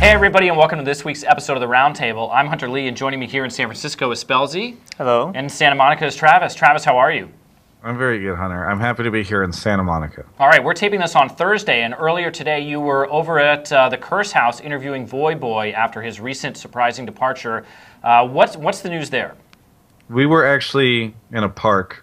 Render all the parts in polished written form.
Hey everybody, and welcome to this week's episode of the Roundtable. I'm Hunter Lee, and joining me here in San Francisco is Spellsy. Hello. And in Santa Monica is Travis. Travis, how are you? I'm very good, Hunter. I'm happy to be here in Santa Monica. All right, we're taping this on Thursday, and earlier today you were over at the Curse House interviewing Voy Boy after his recent surprising departure. What's the news there? We were actually in a park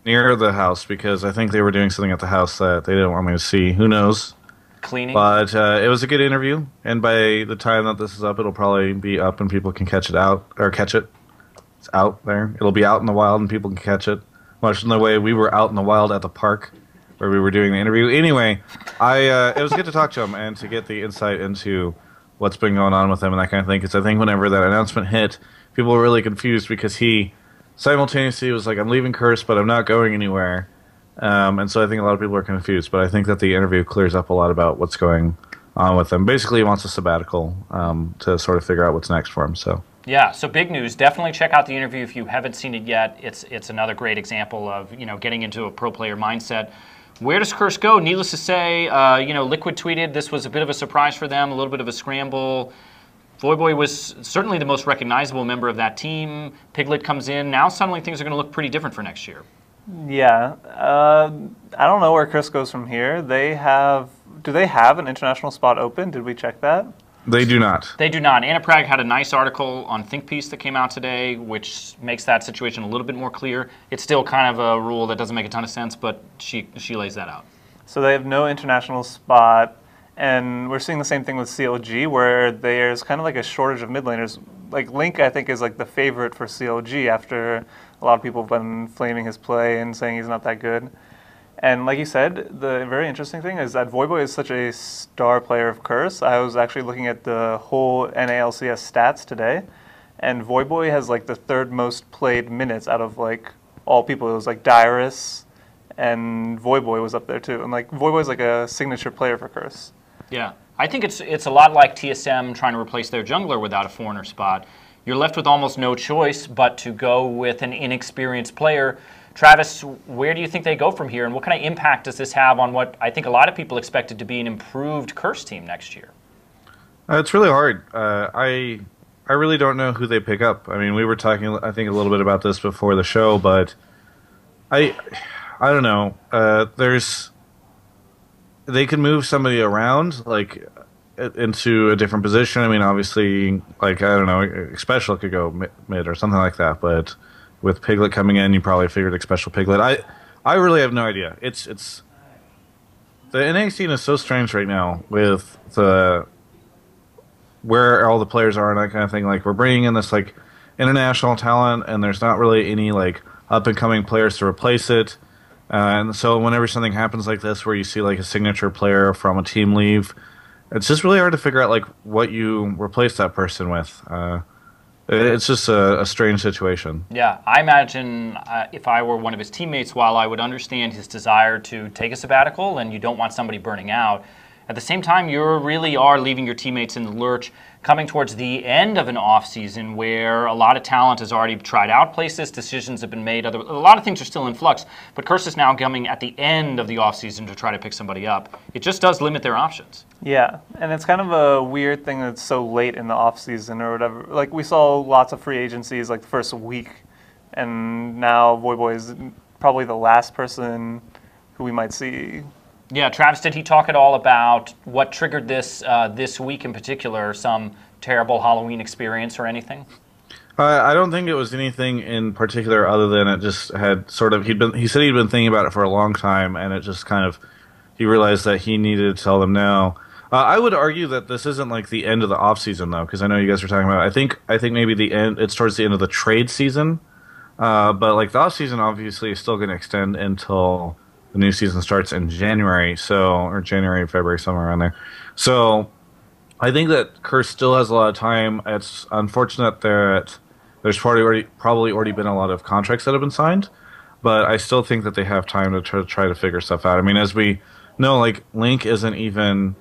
near the house because I think they were doing something at the house that they didn't want me to see. Who knows? Cleaning? But it was a good interview, and by the time that this is up, it'll probably be up and people can catch it. It's out there. It'll be out in the wild and people can catch it. Much in the way we were out in the wild at the park where we were doing the interview. Anyway, it was good to talk to him and to get the insight into what's been going on with him and that kind of thing. Because I think whenever that announcement hit, people were really confused because he simultaneously was like, I'm leaving Curse, but I'm not going anywhere. And so I think a lot of people are confused, but I think that the interview clears up a lot about what's going on with him. Basically, he wants a sabbatical to sort of figure out what's next for him. So yeah, so big news. Definitely check out the interview if you haven't seen it yet. It's another great example of getting into a pro player mindset. Where does Curse go? Needless to say, Liquid tweeted this was a bit of a surprise for them, a little bit of a scramble. Voy Boy was certainly the most recognizable member of that team. Piglet comes in. Now suddenly things are going to look pretty different for next year. Yeah, I don't know where Chris goes from here. Do they have an international spot open? Did we check that? They do not. They do not. Anna Prag had a nice article on ThinkPiece that came out today, which makes that situation a little bit more clear. It's still kind of a rule that doesn't make a ton of sense, but she lays that out. So they have no international spot, and we're seeing the same thing with CLG, where there's kind of like a shortage of mid laners. Like Link, I think, is like the favorite for CLG after a lot of people have been flaming his play and saying he's not that good. And like you said, the very interesting thing is that Voy Boy is such a star player of Curse. I was actually looking at the whole NALCS stats today, and Voy Boy has like the third most played minutes out of like all people. It was like Dyrus and Voy Boy was up there too. And like Voy Boy is like a signature player for Curse. Yeah, I think it's a lot like TSM trying to replace their jungler without a foreigner spot. You're left with almost no choice but to go with an inexperienced player. Travis, where do you think they go from here, and what kind of impact does this have on what I think a lot of people expected to be an improved Curse team next year? It's really hard. I really don't know who they pick up. I mean, we were talking, I think, a little bit about this before the show, but I don't know. They could move somebody around, like into a different position. I mean, obviously, like, I don't know, Special could go mid or something like that, but with Piglet coming in, you probably figured Special Piglet. I really have no idea. It's the NA scene is so strange right now with where all the players are and that kind of thing. Like, we're bringing in this like international talent, and there's not really any like up and coming players to replace it. And so whenever something happens like this, where you see like a signature player from a team leave, it's just really hard to figure out like what you replace that person with. It's just a strange situation. Yeah, I imagine if I were one of his teammates, while I would understand his desire to take a sabbatical and you don't want somebody burning out, at the same time, you really are leaving your teammates in the lurch, coming towards the end of an off-season where a lot of talent has already tried out places, decisions have been made, a lot of things are still in flux, but Curse is now coming at the end of the off-season to try to pick somebody up. It just does limit their options. Yeah, and it's kind of a weird thing that's so late in the off-season or whatever. Like, we saw lots of free agencies like the first week, and now Voy Boy is probably the last person who we might see. Yeah, Travis, did he talk at all about what triggered this this week in particular, some terrible Halloween experience or anything? I don't think it was anything in particular other than it just had sort of, he said he'd been thinking about it for a long time, and it just kind of, he realized that he needed to tell them now. I would argue that this isn't like the end of the off season though, because I know you guys were talking about it. I think maybe the end, it's towards the end of the trade season, but like the off season obviously is still going to extend until the new season starts in January, or January, February, somewhere around there. So I think that Curse still has a lot of time. It's unfortunate that there's probably already been a lot of contracts that have been signed, but I still think that they have time to try to figure stuff out. I mean, as we know, like Link isn't even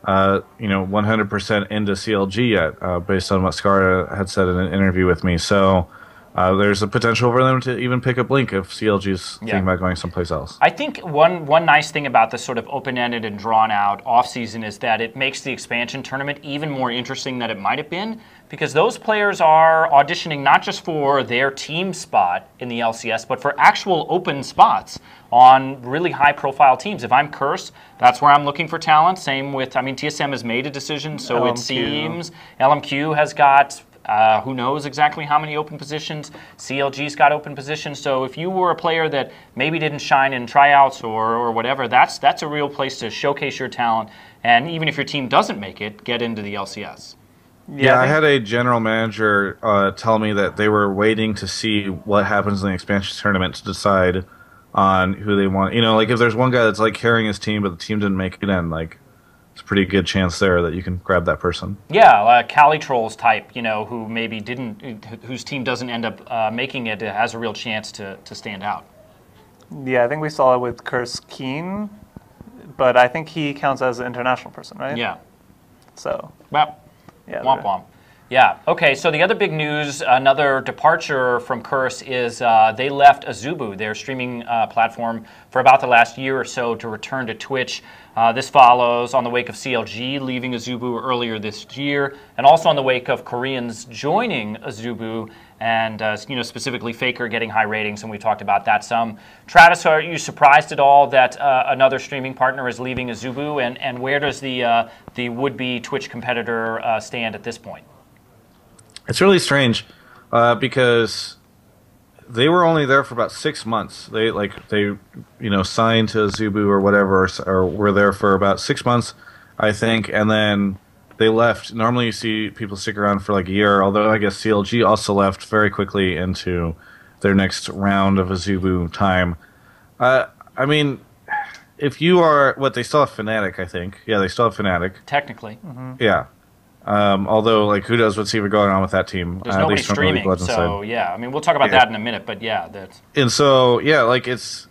100% into CLG yet, based on what Scara had said in an interview with me. So there's a potential for them to even pick up Blink if CLG's thinking about going someplace else. I think one nice thing about this sort of open-ended and drawn-out offseason is that it makes the expansion tournament even more interesting than it might have been, because those players are auditioning not just for their team spot in the LCS, but for actual open spots on really high-profile teams. If I'm Curse, that's where I'm looking for talent. Same with, I mean, TSM has made a decision, so LMQ. it seems. LMQ has got... who knows exactly how many open positions. CLG's got open positions. So if you were a player that maybe didn't shine in tryouts or whatever, that's a real place to showcase your talent. And even if your team doesn't make it, get into the LCS. Yeah, I had a general manager tell me that they were waiting to see what happens in the expansion tournament to decide on who they want. You know, like if there's one guy that's like carrying his team, but the team didn't make it in, like it's a pretty good chance there that you can grab that person. Yeah, Cali Trolls type, you know, who maybe didn't, whose team doesn't end up making it, has a real chance to stand out. Yeah, I think we saw it with Curse Keen, but I think he counts as an international person, right? Yeah. So. Well, yeah. Womp womp. Yeah. Okay. So the other big news, another departure from Curse, is they left Azubu, their streaming platform, for about the last year or so to return to Twitch. This follows on the wake of CLG leaving Azubu earlier this year, and also on the wake of Koreans joining Azubu, and you know, specifically Faker getting high ratings, and we talked about that some. Travis, are you surprised at all that another streaming partner is leaving Azubu, and where does the would-be Twitch competitor stand at this point? It's really strange because they were only there for about 6 months. They you know, signed to Azubu or whatever, or were there for about 6 months, I think, and then they left. Normally you see people stick around for like a year, although I guess CLG also left very quickly into their next round of Azubu time. I mean, if you are, they still have Fnatic, I think. Yeah, they still have Fnatic. Technically. Yeah. Although, like, who knows what's even going on with that team? There's nobody streaming, so yeah. I mean, we'll talk about that in a minute, but yeah, that's. And so, yeah, like it's.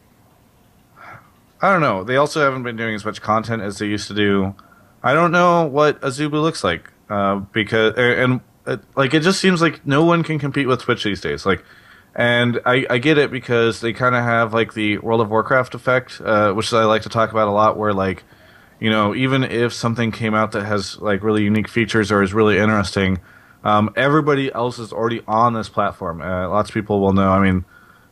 I don't know. They also haven't been doing as much content as they used to do. I don't know what Azubu looks like because like it just seems like no one can compete with Twitch these days. Like, and I get it because they kind of have like the World of Warcraft effect, which I like to talk about a lot, where like. You know, even if something came out that has like really unique features or is really interesting, everybody else is already on this platform. Lots of people will know. I mean,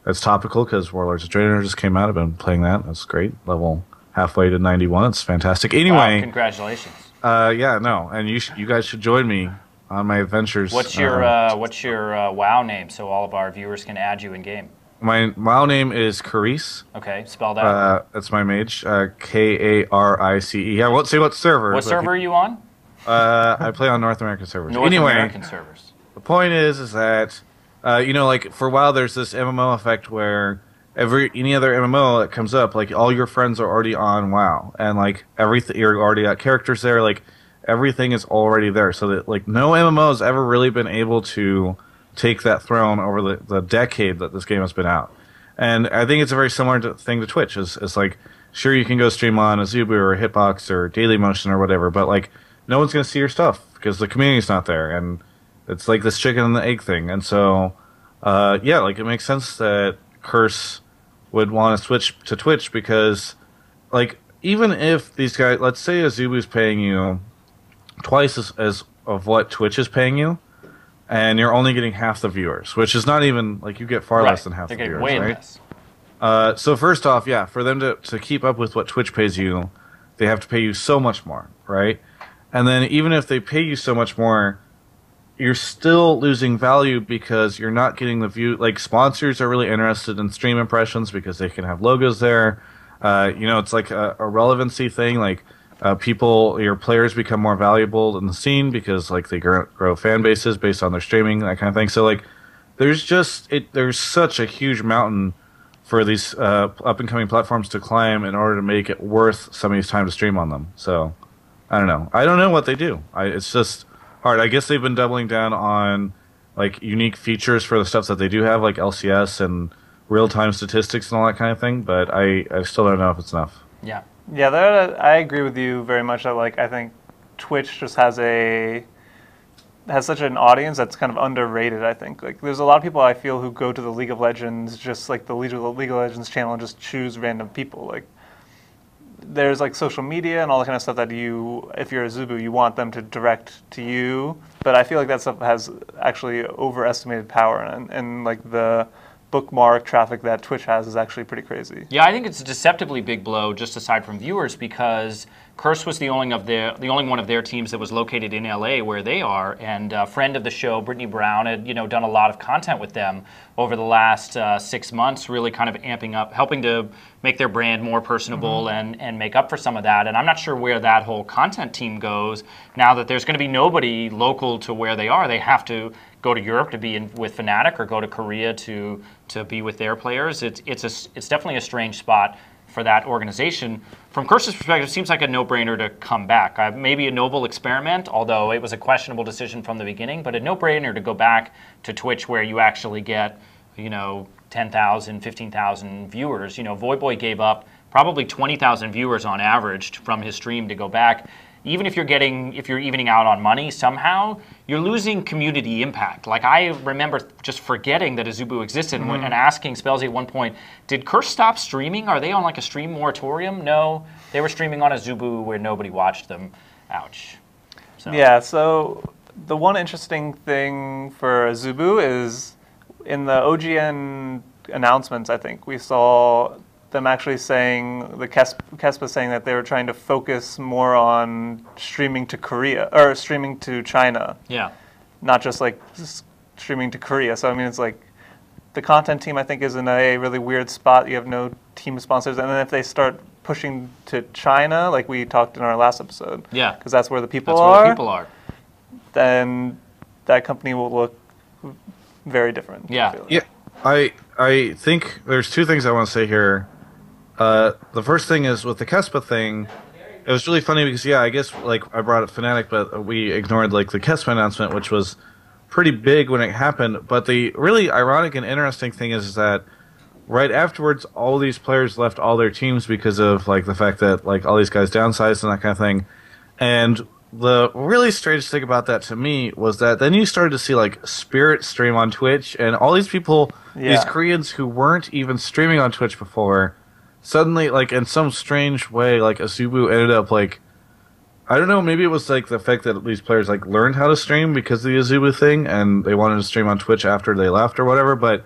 it's topical because Warlords of Draenor just came out. I've been playing that. That's great. Level halfway to 91. It's fantastic. Anyway, wow, congratulations. Yeah, no, and you guys should join me on my adventures. What's your WoW name so all of our viewers can add you in game? My WoW name is Carice. Okay, spell that. That's my mage. K-A-R-I-C-E. I won't say what server. What server are you on? I play on North American servers. North American servers. The point is that, you know, like for WoW, there's this MMO effect where any other MMO that comes up, like all your friends are already on WoW, and like everything, you're already got characters there. Like everything is already there, so that like no MMO has ever really been able to take that throne over the decade that this game has been out. And I think it's a very similar thing to Twitch. It's like, sure, you can go stream on Azubu or Hitbox or Dailymotion or whatever, but like no one's going to see your stuff because the community's not there. And it's like this chicken and the egg thing. And so, yeah, like it makes sense that Curse would want to switch to Twitch because, like, even if these guys, let's say Azubu's paying you twice as of what Twitch is paying you, and you're only getting half the viewers, which is not even, like, you get far less than half the viewers, way right? Less. So first off, yeah, for them to keep up with what Twitch pays you, they have to pay you so much more, right? And then even if they pay you so much more, you're still losing value because you're not getting the view. Like, sponsors are really interested in stream impressions because they can have logos there. You know, it's like a relevancy thing, like, your players become more valuable in the scene because like they grow fan bases based on their streaming, that kind of thing. So like, there's such a huge mountain for these up and coming platforms to climb in order to make it worth somebody's time to stream on them. So I don't know what they do. It's just hard. I guess they've been doubling down on like unique features for the stuff that they do have, like LCS and real time statistics and all that kind of thing. But I still don't know if it's enough. Yeah. Yeah, I agree with you very much. That like I think Twitch just has a has such an audience that's kind of underrated, I think. Like, there's a lot of people I feel who go to the League of Legends, just like the League of Legends channel, and just choose random people. Like, there's like social media and all that kind of stuff that you, if you're a Zubu, you want them to direct to you. But I feel like that stuff has actually overestimated power, and like the bookmark traffic that Twitch has is actually pretty crazy. Yeah, I think it's a deceptively big blow, just aside from viewers, because Curse was the only one of their teams that was located in LA where they are, and a friend of the show, Brittany Brown, had done a lot of content with them over the last 6 months, really kind of amping up, helping to make their brand more personable and make up for some of that. And I'm not sure where that whole content team goes now that there's going to be nobody local to where they are. They have to go to Europe to be with Fnatic, or go to Korea to be with their players. It's definitely a strange spot for that organization. From Curse's perspective, it seems like a no-brainer to come back. Maybe a noble experiment, although it was a questionable decision from the beginning, but a no-brainer to go back to Twitch where you actually get 10,000, 15,000 viewers. Voy Boy gave up probably 20,000 viewers on average from his stream to go back. Even if you're evening out on money somehow, you're losing community impact. Like, I remember just forgetting that Azubu existed and asking Spellsy at one point, did Curse stop streaming? Are they on like a stream moratorium? No, they were streaming on Azubu where nobody watched them. Ouch. Yeah, so the one interesting thing for Azubu is in the OGN announcements, I think, we saw them actually saying, the Kespa saying that they were trying to focus more on streaming to Korea, or streaming to China. Yeah. Not just like streaming to Korea. So I mean, it's like the content team, I think, is in a really weird spot. You have no team sponsors. And then if they start pushing to China, like we talked in our last episode, yeah, because that's where the people then that company will look very different. Yeah. Yeah. I think there's two things I want to say here. The first thing is with the Kespa thing, it was really funny because, yeah, I guess like I brought up Fnatic, but we ignored like the Kespa announcement, which was pretty big when it happened. But the really ironic and interesting thing is that right afterwards, all these players left all their teams because of like the fact that like all these guys downsized and that kind of thing. And the really strange thing about that to me was that then you started to see like Spirit stream on Twitch, and all these people, these Koreans who weren't even streaming on Twitch before, suddenly, like, in some strange way, like, Azubu ended up, like, I don't know, maybe it was, like, the fact that these players, like, learned how to stream because of the Azubu thing, and they wanted to stream on Twitch after they left or whatever, but,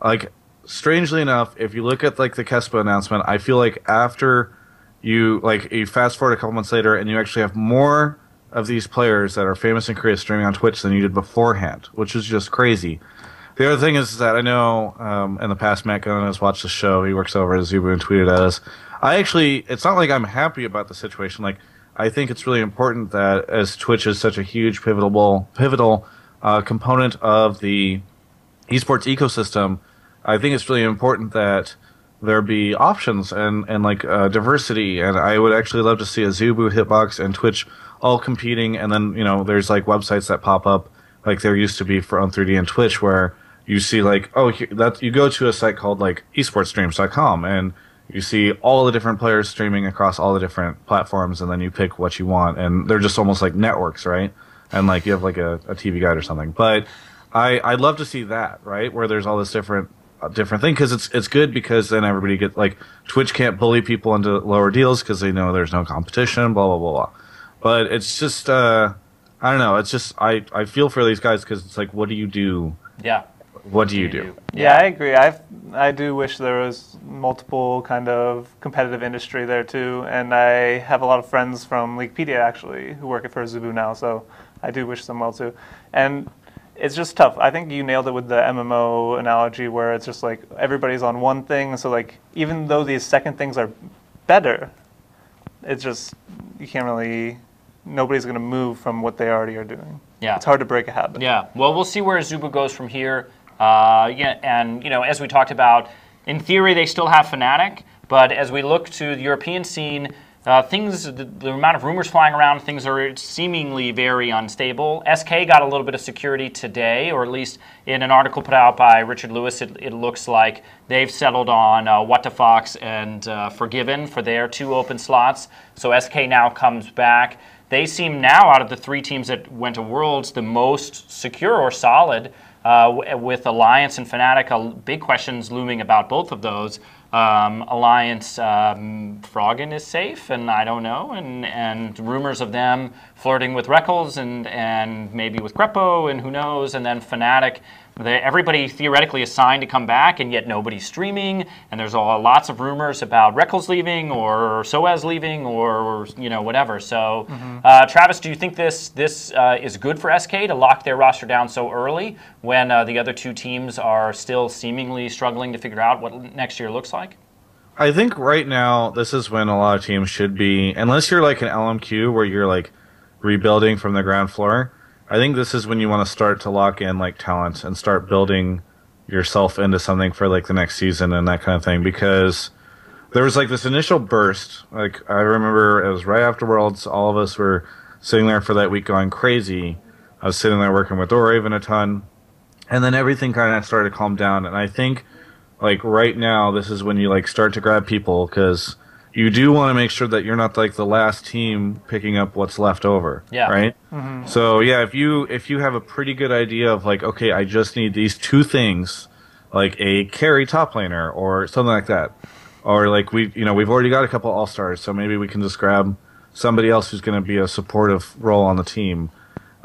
like, strangely enough, if you look at, like, the Kespa announcement, I feel like after you fast forward a couple months later, and you actually have more of these players that are famous in Korea streaming on Twitch than you did beforehand, which is just crazy. The other thing is that I know in the past Matt Gunn has watched the show. He works over at Azubu and tweeted at us. It's not like I'm happy about the situation. Like, I think it's really important that as Twitch is such a huge pivotal component of the esports ecosystem, I think it's really important that there be options and diversity. And I would actually love to see Azubu, Hitbox, and Twitch all competing. And then there's like websites that pop up like there used to be for On3D and Twitch where you see like, you go to a site called like esportstreams.com and you see all the different players streaming across all the different platforms, and then you pick what you want, and they're just almost like networks, right? And like you have like a TV guide or something. But I'd love to see that, right, where there's all this different thing, because it's good because then everybody gets like Twitch can't bully people into lower deals because they know there's no competition, blah blah blah blah. But it's just I don't know. It's just I feel for these guys because it's like, what do you do? Yeah. What do you do? Yeah, I agree. I do wish there was multiple kind of competitive industry there too, and I have a lot of friends from Leaguepedia actually who work for Azubu now, so I do wish them well too. And it's just tough. I think you nailed it with the MMO analogy where it's just like everybody's on one thing, so like even though these second things are better, it's just you can't really. Nobody's going to move from what they already are doing. Yeah, it's hard to break a habit. Yeah. Well, we'll see where Azubu goes from here. And as we talked about, in theory they still have Fnatic, but as we look to the European scene, the amount of rumors flying around, things are seemingly very unstable. SK got a little bit of security today, or at least in an article put out by Richard Lewis, it looks like they've settled on What the Fox and Forgiven for their 2 open slots. So SK now comes back. They seem now, out of the 3 teams that went to Worlds, the most secure or solid, with Alliance and Fnatic. Big questions looming about both of those. Alliance, Froggen is safe, and I don't know, and rumors of them flirting with Reckles and maybe with Greppo, and who knows, and then Fnatic. Everybody theoretically is signed to come back, and yet nobody's streaming, and there's lots of rumors about Reckles leaving or Soaz leaving or whatever. So, Travis, do you think this is good for SK to lock their roster down so early when the other 2 teams are still seemingly struggling to figure out what next year looks like? I think right now this is when a lot of teams should be, unless you're like an LMQ where you're like rebuilding from the ground floor. I think this is when you want to start to lock in like talent and start building yourself into something for like the next season and that kind of thing, because there was like this initial burst. Like I remember it was right after Worlds, all of us were sitting there for that week going crazy. I was sitting there working with Doraven a ton, and then everything kind of started to calm down. And I think like right now this is when you like start to grab people, because you do want to make sure that you're not like the last team picking up what's left over. Yeah. Right. So yeah, if you have a pretty good idea of like, okay, I just need these 2 things, like a carry top laner or something like that, or like we've already got a couple all-stars, so maybe we can just grab somebody else who's going to be a supportive role on the team.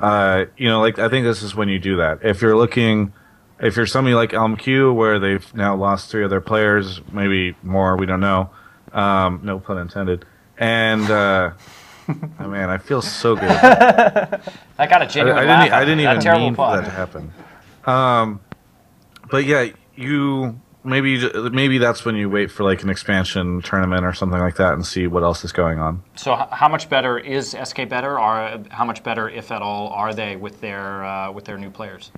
Like I think this is when you do that. If you're somebody like LMQ where they've now lost 3 of their players, maybe more, we don't know. No pun intended. And oh man, I feel so good. I got a genuine laugh. I didn't even mean for pun. that to happen. But yeah, maybe that's when you wait for like an expansion tournament or something like that and see what else is going on. So how much better is SK better, or how much better, if at all, are they with their new players?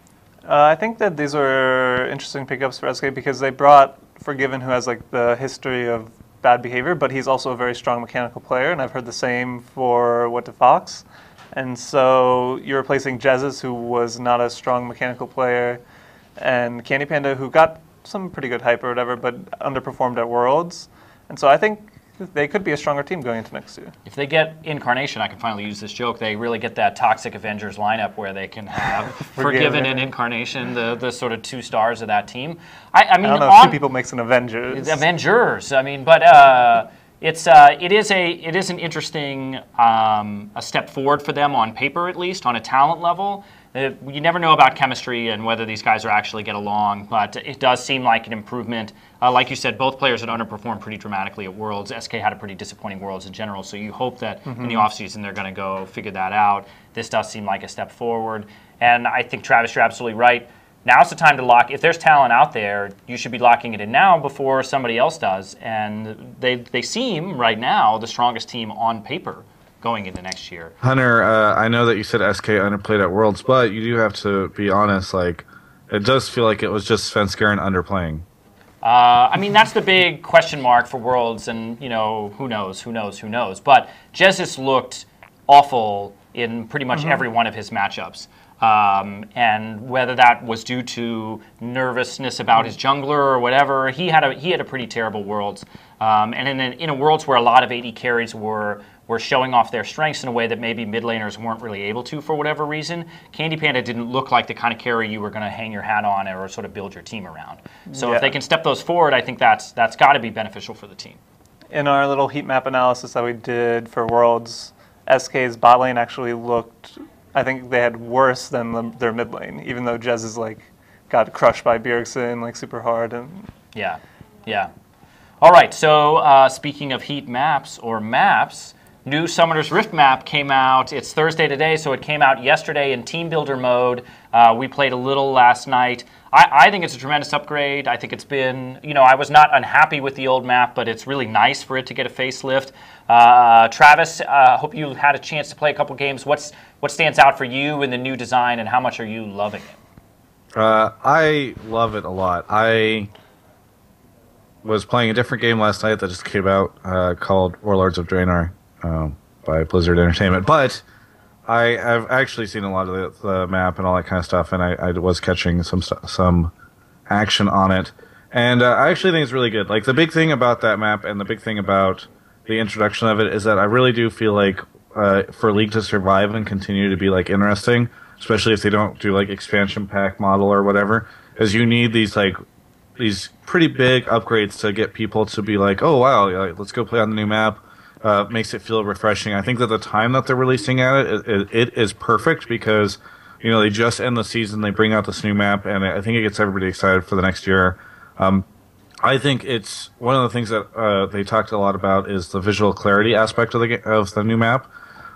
I think that these were interesting pickups for SK because they brought Forgiven, who has like the history of bad behavior, but he's also a very strong mechanical player, and I've heard the same for What the Fox. And so you're replacing Jesus, who was not a strong mechanical player, and Candy Panda, who got some pretty good hype or whatever, but underperformed at Worlds. And so I think they could be a stronger team going into next year. If they get Incarnation, I can finally use this joke, they really get that toxic Avengers lineup where they can have Forgiven and Incarnation, the sort of 2 stars of that team. I mean, I don't know if 2 people makes an Avengers. Avengers. I mean, but it is an interesting a step forward for them on paper, at least on a talent level. You never know about chemistry and whether these guys are actually get along, but it does seem like an improvement. Like you said, both players had underperformed pretty dramatically at Worlds. SK had a pretty disappointing Worlds in general, so you hope that in the offseason they're going to go figure that out. This does seem like a step forward. And I think, Travis, you're absolutely right. Now's the time to lock. If there's talent out there, you should be locking it in now before somebody else does. And they seem, right now, the strongest team on paper going into next year. Hunter, I know that you said SK underplayed at Worlds, but you do have to be honest, like, it does feel like it was just Svenskeren underplaying. I mean, that's the big question mark for Worlds, and, who knows. But Jesus looked awful in pretty much every one of his matchups. And whether that was due to nervousness about his jungler or whatever, he had a pretty terrible Worlds. And in a Worlds where a lot of AD carries were showing off their strengths in a way that maybe mid laners weren't really able to for whatever reason, Candy Panda didn't look like the kind of carry you were going to hang your hat on or sort of build your team around. So if they can step those forward, I think that's got to be beneficial for the team. In our little heat map analysis that we did for Worlds, SK's bot lane actually looked, I think they had worse than their mid lane, even though Jez is got crushed by Bjergsen super hard. And yeah. All right, so speaking of heat maps or maps, new Summoner's Rift map came out. It's Thursday today, so it came out yesterday in Team Builder mode. We played a little last night. I think it's a tremendous upgrade. I think it's been, I was not unhappy with the old map, but it's really nice for it to get a facelift. Travis, hope you had a chance to play a couple games. What stands out for you in the new design, and how much are you loving it? I love it a lot. was playing a different game last night that just came out called Warlords of Draenor by Blizzard Entertainment. But I've actually seen a lot of the map and all that kind of stuff, and I was catching some action on it. And I actually think it's really good. Like, the big thing about that map and the big thing about the introduction of it is that I really do feel like for League to survive and continue to be, like, interesting, especially if they don't do, like, expansion pack model or whatever, is you need these pretty big upgrades to get people to be like, oh, wow, like, let's go play on the new map. Makes it feel refreshing. I think that the time that they're releasing at it is perfect because, you know, they just end the season, they bring out this new map, and I think it gets everybody excited for the next year. I think it's one of the things that they talked a lot about is the visual clarity aspect of the new map.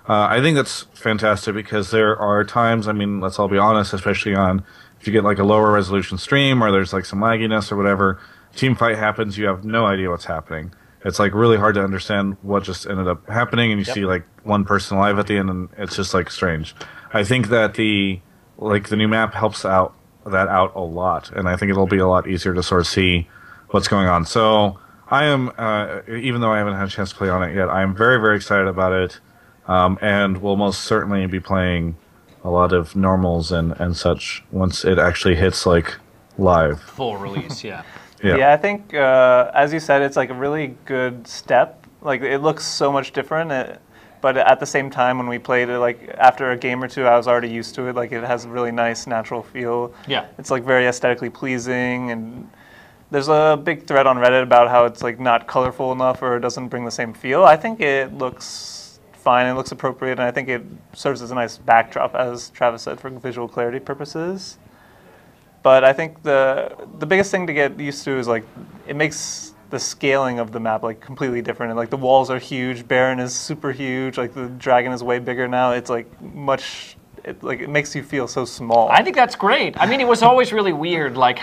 I think that's fantastic because there are times, I mean, let's all be honest, especially on if you get like a lower resolution stream or there's like some lagginess or whatever, team fight happens, you have no idea what's happening. It's like really hard to understand what just ended up happening, and you see like one person alive at the end, and it's just like strange. I think that the new map helps out a lot, and I think it'll be a lot easier to sort of see what's going on. So I am, even though I haven't had a chance to play on it yet, I am very, very excited about it, and will most certainly be playing a lot of normals and such once it actually hits like live. Full release, yeah. Yeah, I think, as you said, it's like a really good step. Like, it looks so much different, but at the same time, when we played it, like, after a game or two, I was already used to it. Like, it has a really nice, natural feel. Yeah. It's, like, very aesthetically pleasing, and there's a big thread on Reddit about how it's, like, not colorful enough or it doesn't bring the same feel. I think it looks fine, it looks appropriate, and I think it serves as a nice backdrop, as Travis said, for visual clarity purposes. But I think the biggest thing to get used to is, like, it makes the scaling of the map, like, completely different. And, like, the walls are huge, Baron is super huge, like, the dragon is way bigger now. It's, like, it makes you feel so small. I think that's great. I mean, it was always really weird, like,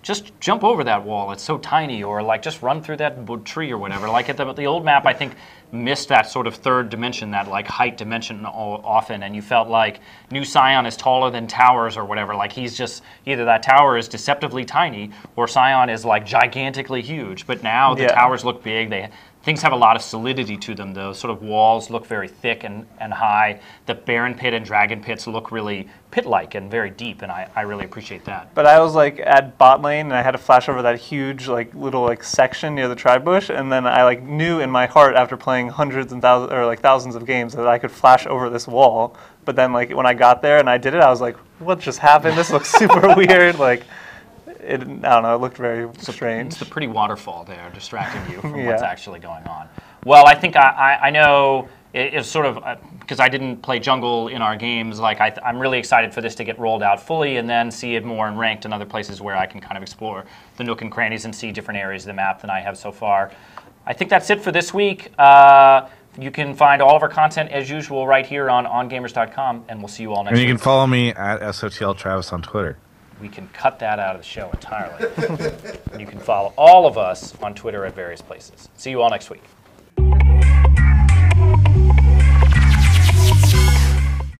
just jump over that wall, it's so tiny, or, like, just run through that tree or whatever. Like, at the old map, I think, missed that sort of third dimension, that like height dimension often, and you felt like New Scion is taller than towers or whatever. Like, he's just, either that tower is deceptively tiny or Scion is like gigantically huge. But now the towers look big. Things have a lot of solidity to them. The sort of walls look very thick and high. The Baron Pit and Dragon Pits look really pit-like and very deep, and I really appreciate that. But I was like at bot lane, and I had to flash over that huge like little like section near the tri-bush, and then I like knew in my heart after playing hundreds and thousands or like thousands of games that I could flash over this wall. But then like when I got there and I did it, I was like, what just happened? This looks super weird. Like, I don't know, it looked very strange. It's the pretty waterfall there distracting you from what's actually going on. Well, I think I know it's sort of, because I didn't play jungle in our games, like I'm really excited for this to get rolled out fully and then see it more in ranked and other places where I can kind of explore the nook and crannies and see different areas of the map than I have so far. I think that's it for this week. You can find all of our content as usual right here on ongamers.com, and we'll see you all next week. And you can follow me at SOTLTravis on Twitter. We can cut that out of the show entirely. And you can follow all of us on Twitter at various places. See you all next week.